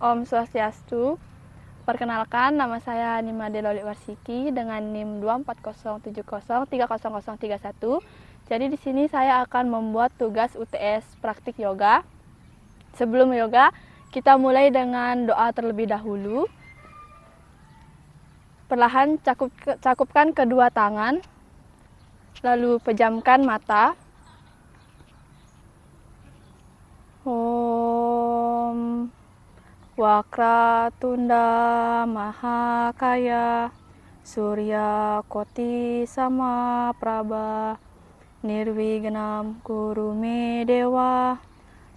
Om Swastiastu. Perkenalkan, nama saya Nima Deloli Warsiki dengan NIM 240703031. Jadi di sini saya akan membuat tugas UTS praktik yoga. Sebelum yoga, kita mulai dengan doa terlebih dahulu. Perlahan cakupkan kedua tangan, lalu pejamkan mata. Om Wakratunda Mahakaya Surya Koti Samaprabha Nirvignam Kurume Dewa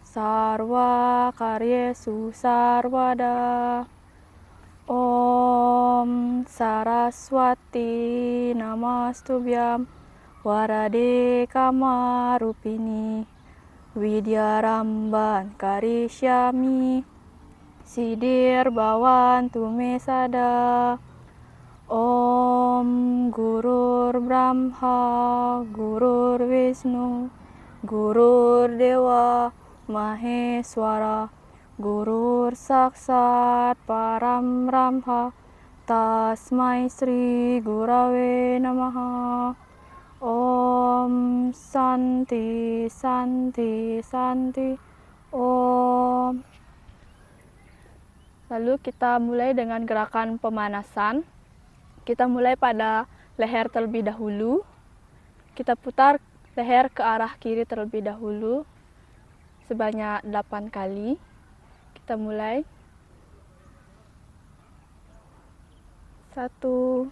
Sarva Karyesu Sarvada. Om Saraswati Namastubhyam Warade Kamarupini Widyaramban Karishyami Sidir Bhavantu Me Sada. Om Gurur Brahma Gurur Vishnu Gurur Dewa Maheswara Gurur Saksat Param Brahma Tasmai Sri Gurave Namaha. Om Santi Santi Santi. Om. Lalu kita mulai dengan gerakan pemanasan. Kita mulai pada leher terlebih dahulu. Kita putar leher ke arah kiri terlebih dahulu sebanyak 8 kali. Kita mulai. 1,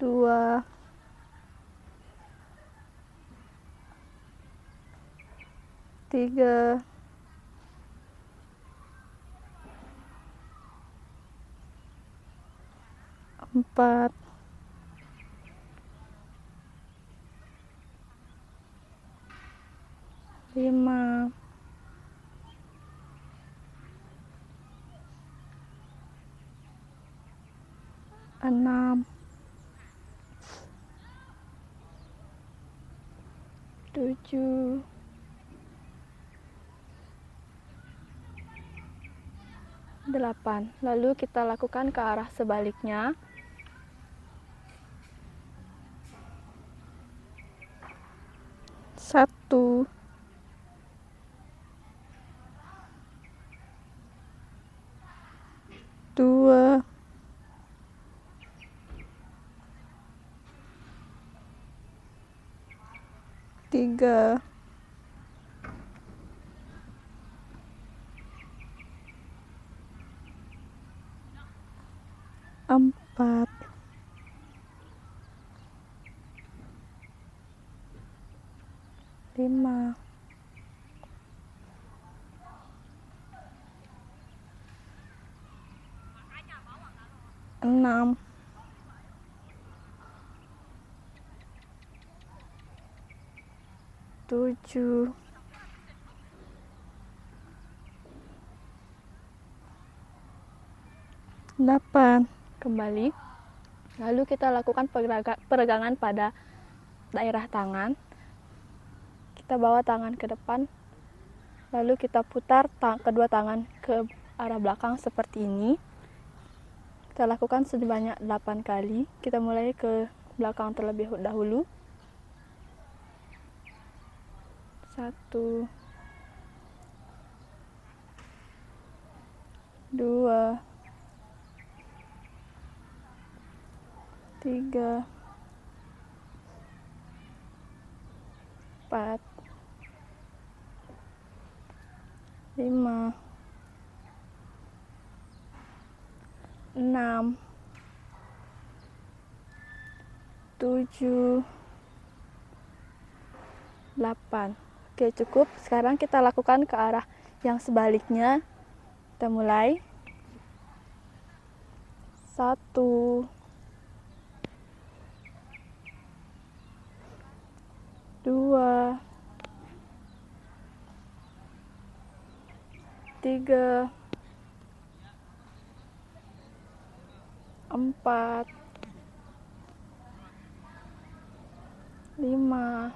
2, 3, 4, 5, 6, 7, 8. Lalu kita lakukan ke arah sebaliknya. 1, 2, 3, 4, 5, 6, 7, 8. Kembali. Lalu kita lakukan peregangan pada daerah tangan. Kita bawa tangan ke depan. Lalu kita putar kedua tangan ke arah belakang seperti ini. Kita lakukan sebanyak 8 kali. Kita mulai ke belakang terlebih dahulu. 1, 2, 3, 4, 5, 6, 7, 8. Oke, cukup. Sekarang kita lakukan ke arah yang sebaliknya. Kita mulai. 1, 2, 3, 4, 5,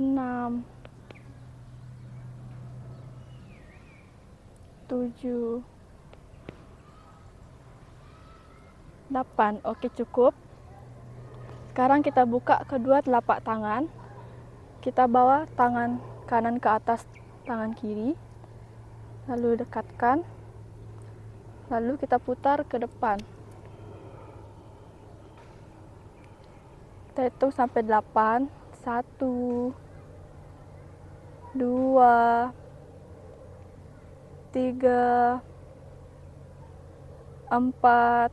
6, 7, 8. Oke, cukup. Sekarang kita buka kedua telapak tangan. Kita bawa tangan kanan ke atas tangan kiri. Lalu dekatkan. Lalu kita putar ke depan. Kita hitung sampai 8. 1, 2, 3, 4,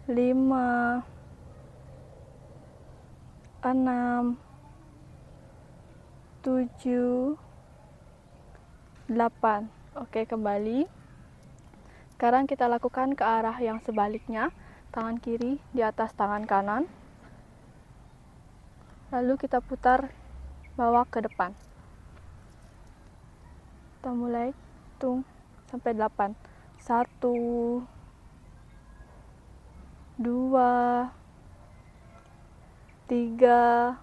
5, 6, 7, 8. Oke, kembali. Sekarang kita lakukan ke arah yang sebaliknya. Tangan kiri di atas tangan kanan. Lalu kita putar bawa ke depan. Kita mulai hitung sampai 8. 1, 2, 3,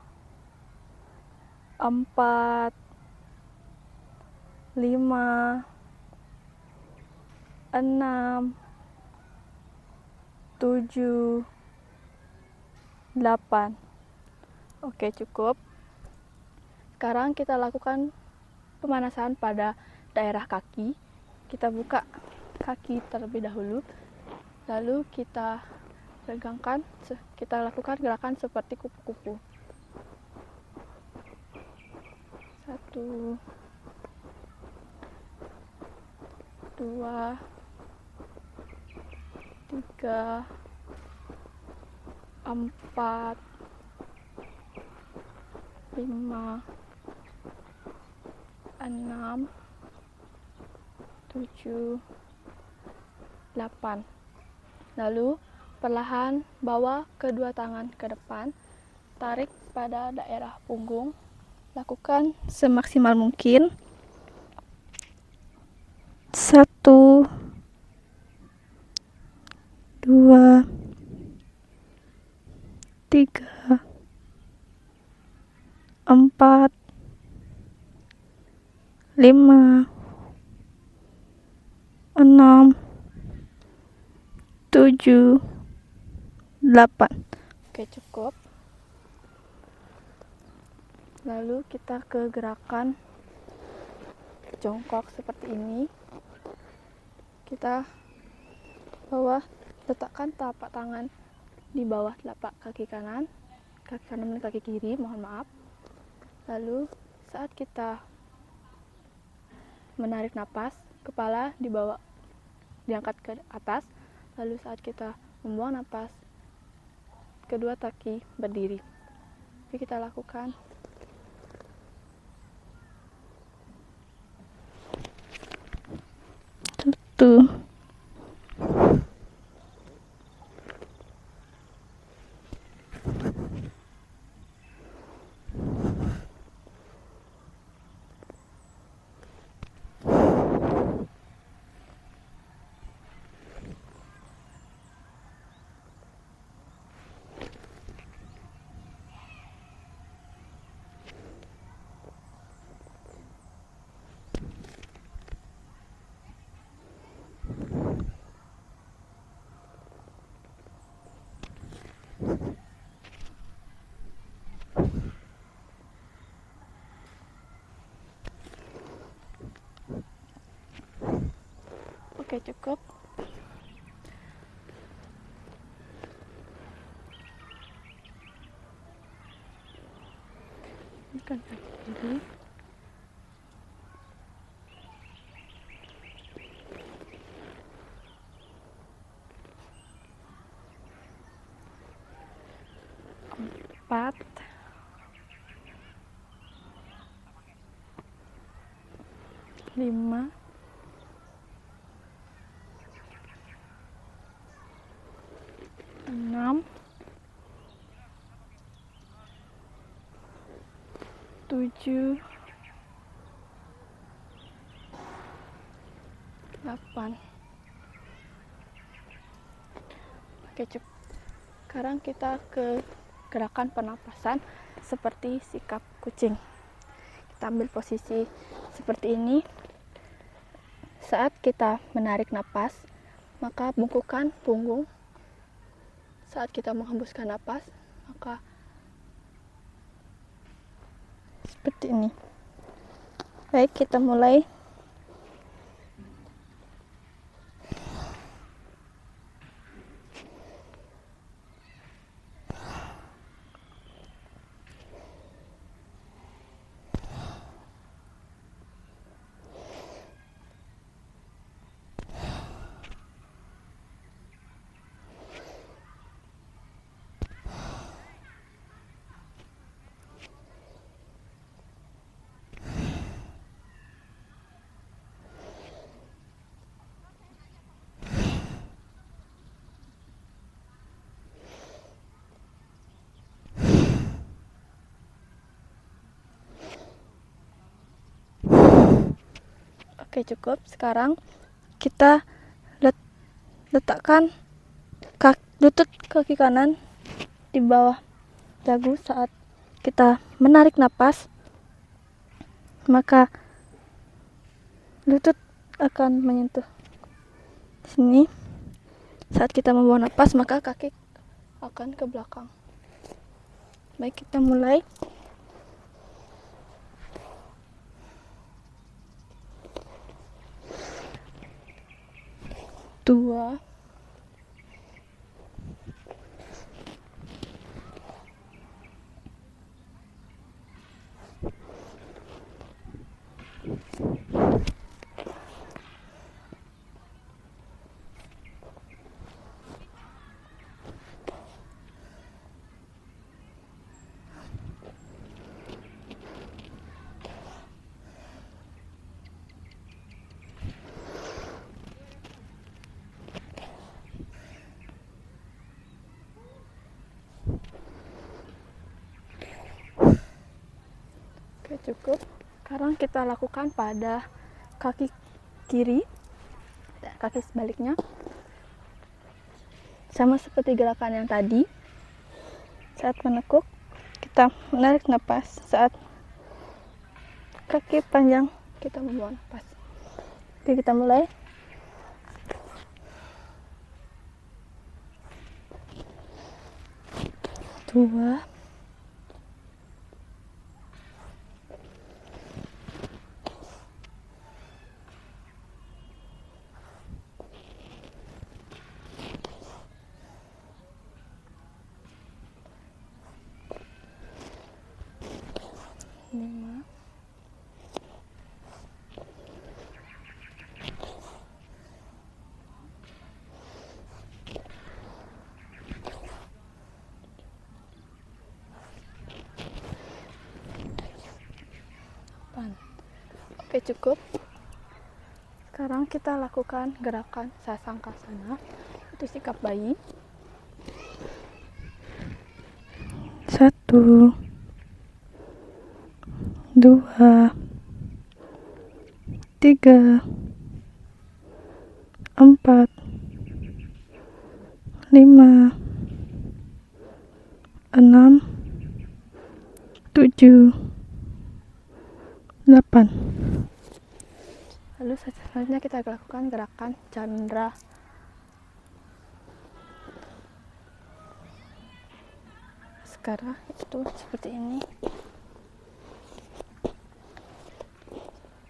4, 5, 6, 7, 8. Oke, cukup. Sekarang kita lakukan pemanasan pada daerah kaki. Kita buka kaki terlebih dahulu. Lalu kita regangkan, kita lakukan gerakan seperti kupu-kupu. 1, 2, 3, 4, 5, 6, 7, 8. Lalu perlahan bawa kedua tangan ke depan, tarik pada daerah punggung, lakukan semaksimal mungkin. 1, 2, 3, 4, 5, 6, 7, 8. Oke, cukup. Lalu kita ke gerakan jongkok seperti ini. Kita letakkan telapak tangan di bawah telapak kaki kanan dan kaki kiri, mohon maaf. Lalu saat kita menarik napas, kepala diangkat ke atas. Lalu saat kita membuang napas, kedua kaki berdiri. Jadi kita lakukan. Tuh. Oke, cukup. Kan kaki kiri. Empat. 5, 6, 7, 8. Oke, cukup. Sekarang kita ke gerakan pernapasan seperti sikap kucing. Kita ambil posisi seperti ini. Saat kita menarik napas, maka bungkukkan punggung. Saat kita menghembuskan napas, maka seperti ini. Baik, kita mulai. Oke, cukup. Sekarang kita letakkan lutut kaki kanan di bawah dagu. Saat kita menarik napas, maka lutut akan menyentuh sini. Saat kita membuang napas, maka kaki akan ke belakang. Baik, kita mulai. 2, 3. Oke, cukup. Sekarang kita lakukan pada kaki kiri, kaki sebaliknya. Sama seperti gerakan yang tadi. Saat menekuk, kita menarik napas. Saat kaki panjang, kita membuang napas. Oke, kita mulai. 2, 5, 8. Oke, cukup. Sekarang kita lakukan gerakan sasangkasana, itu sikap bayi. 1, 2, 3, 4, 5, 6, 7, 8. Lalu selanjutnya kita lakukan gerakan candra. Sekarang itu seperti ini.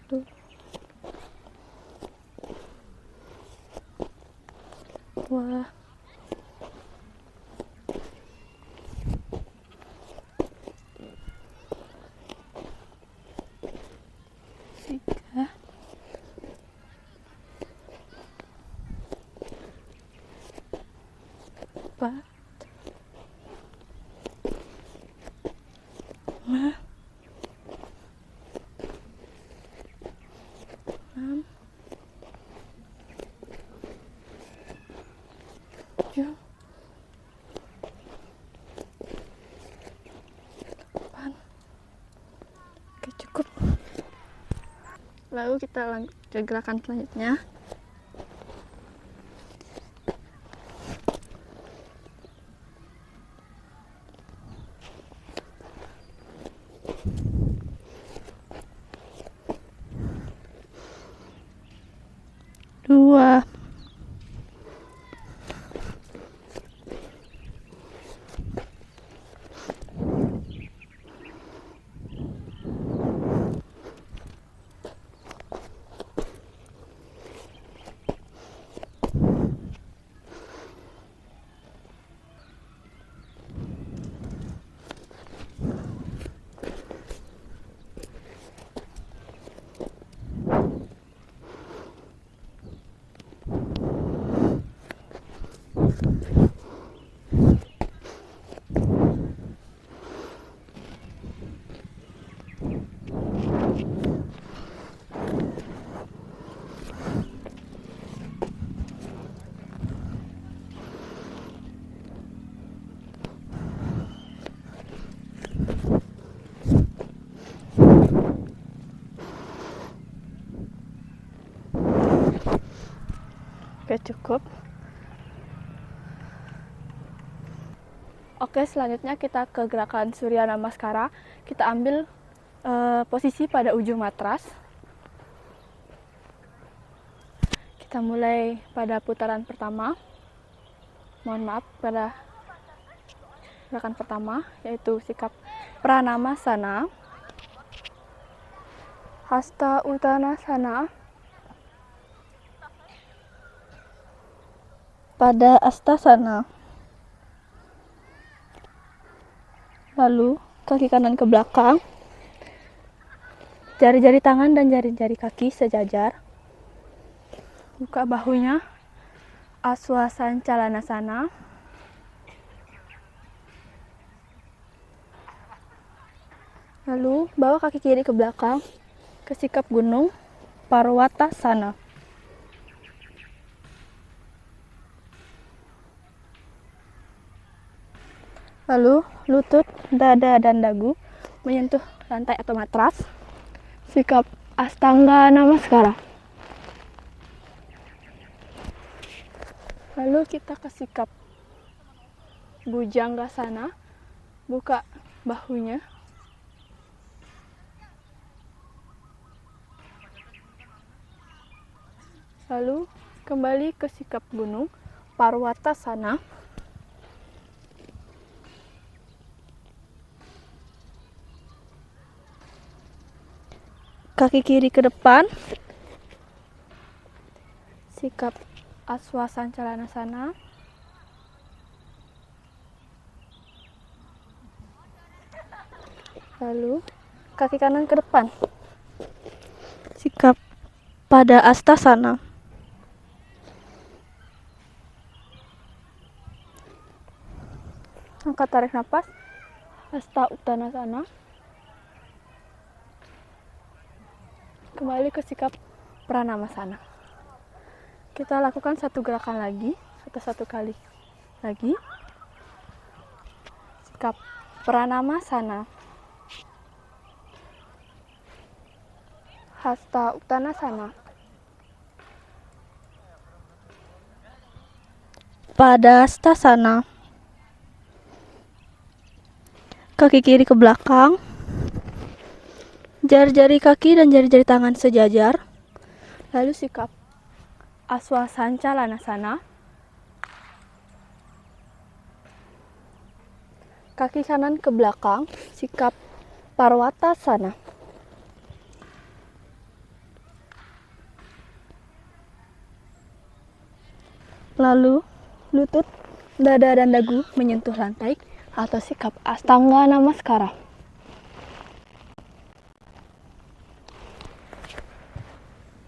1, 2, 3, 4, 5, 6, 7, 8. Oke, cukup. Lalu kita lanjut ke gerakan selanjutnya. 2. Oke, cukup. Oke, selanjutnya kita ke gerakan Surya Namaskara. Kita ambil posisi pada ujung matras. Kita mulai pada putaran pertama. Mohon maaf, pada gerakan pertama, yaitu sikap Pranamasana, Hasta Uttanasana, pada Astasana. Lalu kaki kanan ke belakang, jari-jari tangan dan jari-jari kaki sejajar. Buka bahunya, Aswasancalanasana. Lalu bawa kaki kiri ke belakang ke sikap gunung, Parwatasana. Lalu lutut, dada, dan dagu menyentuh lantai atau matras. Sikap Astanga Namaskara. Lalu kita ke sikap Bhujanggasana. Buka bahunya. Lalu kembali ke sikap gunung, Parwatasana. Kaki kiri ke depan, sikap Aswasancalanasana. Lalu kaki kanan ke depan, sikap pada Astasana. Angkat tarik nafas, Hasta Uttanasana. Kembali ke sikap Pranamasana. Kita lakukan satu gerakan lagi atau satu kali lagi. Sikap Pranamasana, Hasta Uttanasana, pada Astasana. Kaki kiri ke belakang, jari-jari kaki dan jari-jari tangan sejajar. Lalu sikap Aswasancalanasana. Kaki kanan ke belakang, sikap Parwatasana. Lalu lutut, dada, dan dagu menyentuh lantai atau sikap Astanga Namaskara.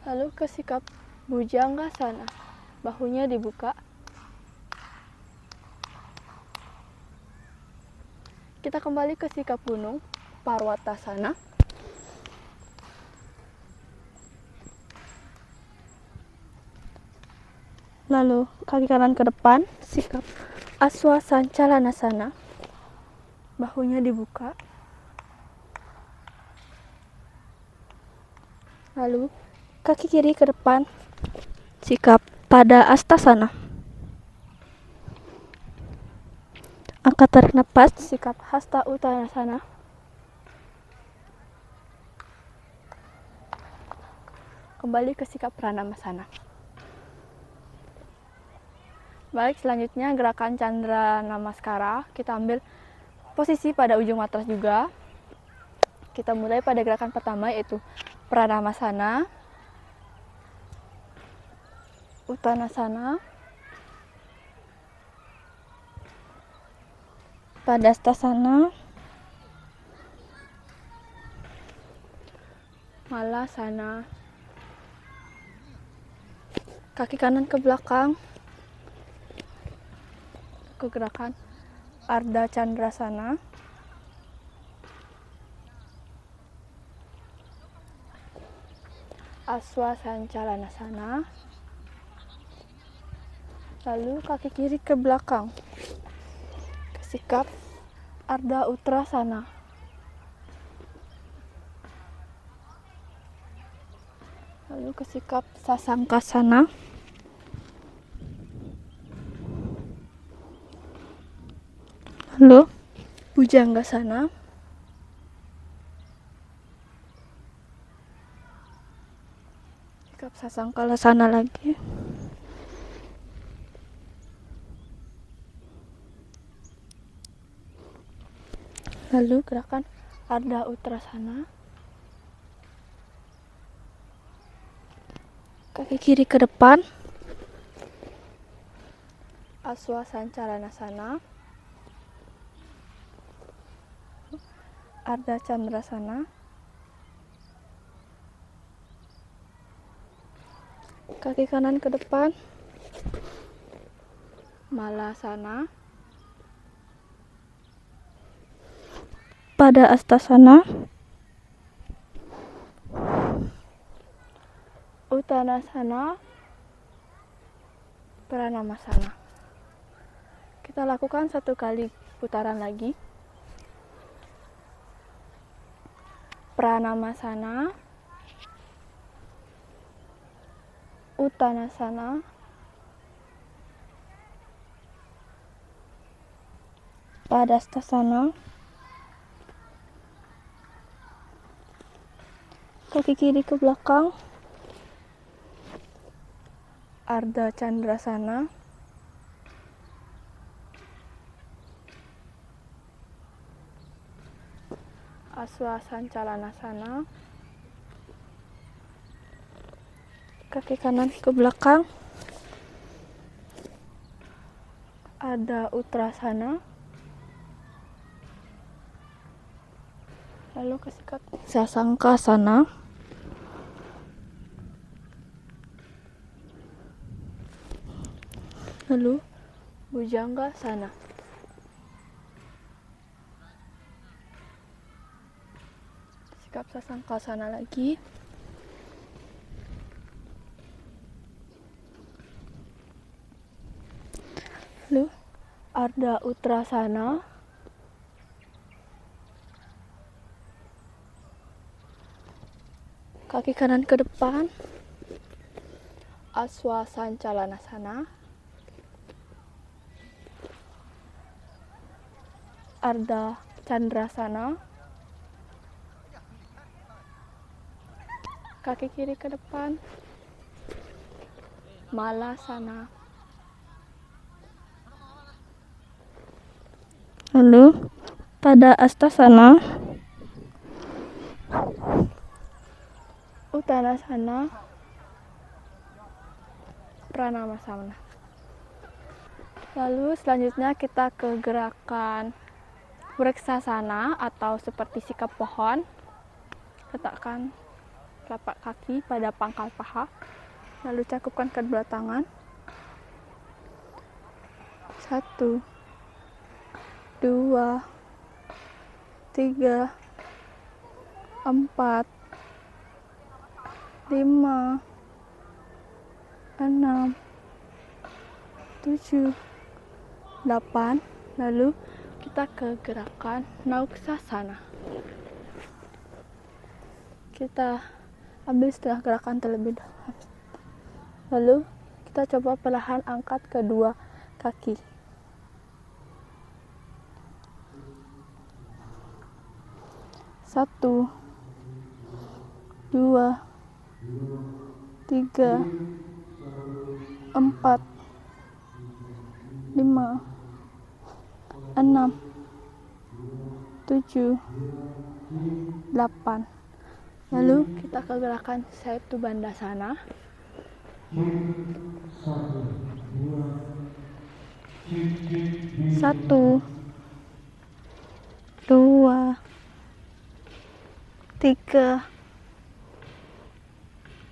Lalu ke sikap Bhujanggasana. Bahunya dibuka. Kita kembali ke sikap gunung, Parwatasana. Lalu kaki kanan ke depan, sikap Aswasancalanasana. Bahunya dibuka. Lalu kaki kiri ke depan, sikap pada Astasana. Angkat tarik nafas, sikap Hasta Uttanasana. Kembali ke sikap Pranamasana. Baik, selanjutnya gerakan Chandra Namaskara. Kita ambil posisi pada ujung matras juga. Kita mulai pada gerakan pertama, yaitu Pranamasana, Uttanasana, Padastasana, Malasana. Kaki kanan ke belakang. Ke gerakan Ardha Chandrasana, Aswasancalanasana. Lalu kaki kiri ke belakang ke sikap Ardha Uttanasana. Lalu ke sikap Sasankasana. Lalu Bhujanggasana. Sikap Sasangkalasana lagi. Lalu gerakan Ardha Uttanasana. Kaki kiri ke depan. Aswasancalanasana. Ardha Chandrasana. Kaki kanan ke depan. Malasana. Padastasana. Uttanasana. Pranamasana. Kita lakukan 1 kali putaran lagi. Pranamasana, Uttanasana, Padastasana. Kaki kiri ke belakang. Ardha Chandrasana. Aswasancalanasana. Kaki kanan ke belakang. Ardha Uttanasana. Lalu ke sikap Sasankasana. Lalu Bhujanggasana. Sikap Sasankasana lagi. Lalu Ardha Uttanasana. Kaki kanan ke depan. Aswasancalanasana. Ardha Chandrasana. Kaki kiri ke depan. Malasana. Lalu Padastasana, Uttanasana, Pranamasana. Lalu selanjutnya kita ke gerakan Vriksasana atau seperti sikap pohon. Letakkan telapak kaki pada pangkal paha. Lalu cakupkan kedua tangan. 1, 2, 3, 4, 5, 6, 7, 8. Lalu kita ke gerakan Nauksasana. Kita ambil setelah gerakan terlebih dahulu. Lalu kita coba perlahan angkat kedua kaki. 1, 2, 3, 4, 5, 6, 7, 8. Lalu kita ke gerakan Setu Bandasana. 1, 2, 3,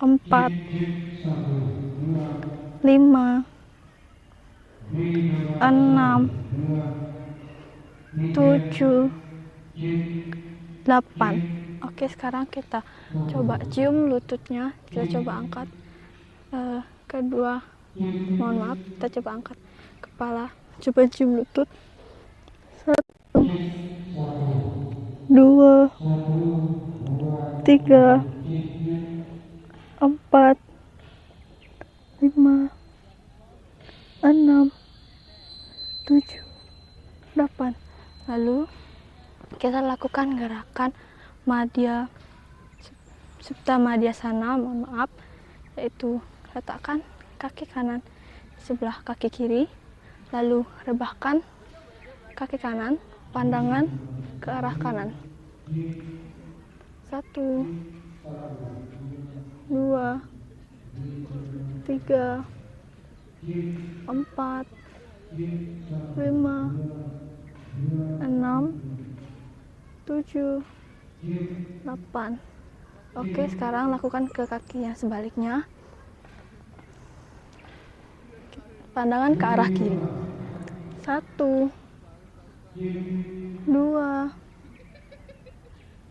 4, 5, 6, 7, 8. Oke, sekarang kita coba cium lututnya. Kita coba angkat mohon maaf, kita coba angkat kepala. Coba cium lutut. 1, 2, 3, 4, 5, 6, 7, 8. Lalu kita lakukan gerakan Supta Madhyasana, mohon maaf, yaitu letakkan kaki kanan di sebelah kaki kiri, lalu rebahkan kaki kanan, pandangan ke arah kanan. 1, 2, 3, 4, 5, 6, 7, 8. Oke, sekarang lakukan ke kaki yang sebaliknya. Pandangan ke arah kiri. 1, 2,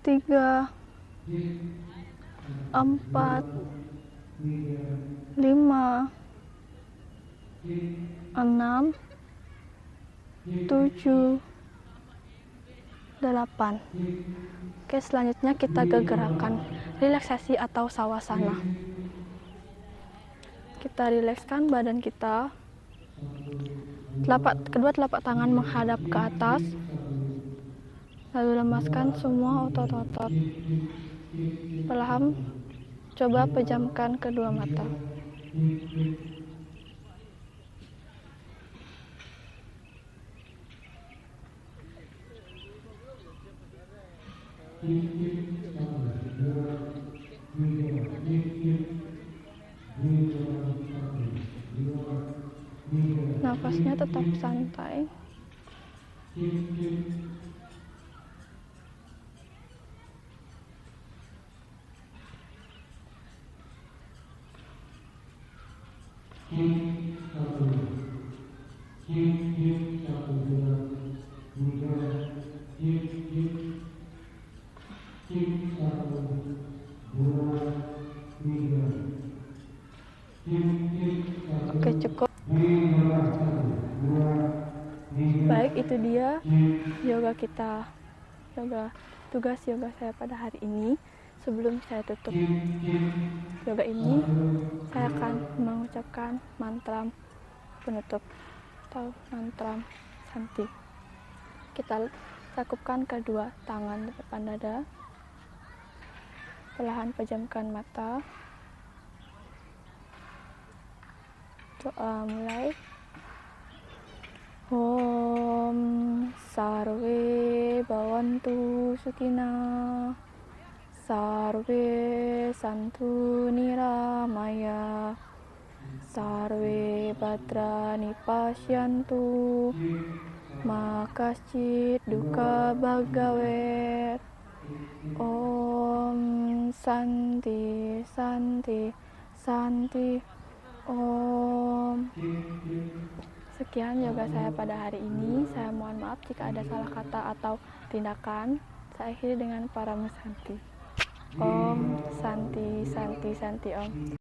3, 4, 5, 6, 7, 8. Oke, selanjutnya kita ke gerakan relaksasi atau sawasana. Kita rilekskan badan kita. Kedua telapak tangan menghadap ke atas. Lalu lemaskan semua otot-otot. Perlahan coba pejamkan kedua mata. Nafasnya tetap santai. Oke, cukup. Baik, itu dia tugas yoga saya pada hari ini. Sebelum saya tutup yoga ini, saya akan mengucapkan mantra penutup atau mantra Santi. Kita cakupkan kedua tangan di depan dada. Perlahan pejamkan mata. Doa mulai. Om sarve bhavantu sukhina, sarve santu niramaya, sarve bhadrani pasyantu, ma kaschit dukkha bhagavet. Om Santi Santi Santi. Om. Sekian yoga saya pada hari ini. Saya mohon maaf jika ada salah kata atau tindakan. Saya akhiri dengan para Santi. Om Santi Santi Santi Om.